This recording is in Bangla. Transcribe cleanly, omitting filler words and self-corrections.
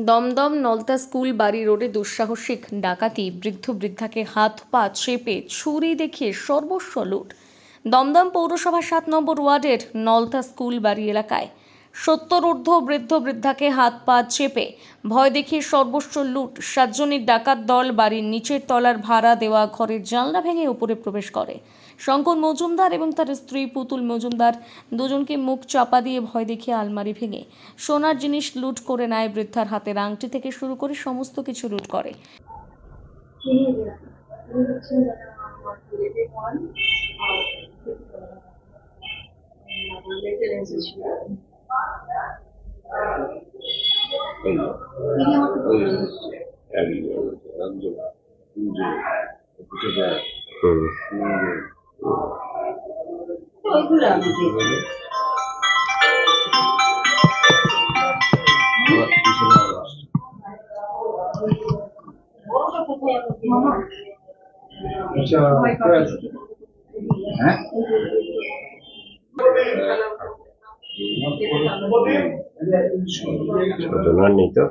দমদম নলতা স্কুল বাড়ি রোডে দুঃসাহসিক ডাকাতি, বৃদ্ধ বৃদ্ধাকে হাত পা চেপে ছুরি দেখিয়ে সর্বস্ব লুট। দমদম পৌরসভা 7 নম্বর ওয়ার্ডের নলতা স্কুল বাড়ি এলাকায় 70 ঊর্ধ্ব বৃদ্ধ বৃদ্ধাকে হাত পা চেপে ভয় দেখিয়ে সর্বস্ব লুট। 7 জনের ডাকাত দল বাড়ির নিচের তলার ভাড়া দেওয়া ঘরের জানলা ভেঙে উপরে প্রবেশ করে। শঙ্কর মজুমদার এবং তার স্ত্রী পুতুল মজুমদার দুজনকে মুখ চাপা দিয়ে ভয় দেখিয়ে আলমারি ভেঙে সোনার জিনিস লুট করে নেয়। বৃদ্ধার হাতের আংটি থেকে শুরু করে সমস্ত কিছু লুট করে। ঘটনা নেই তো।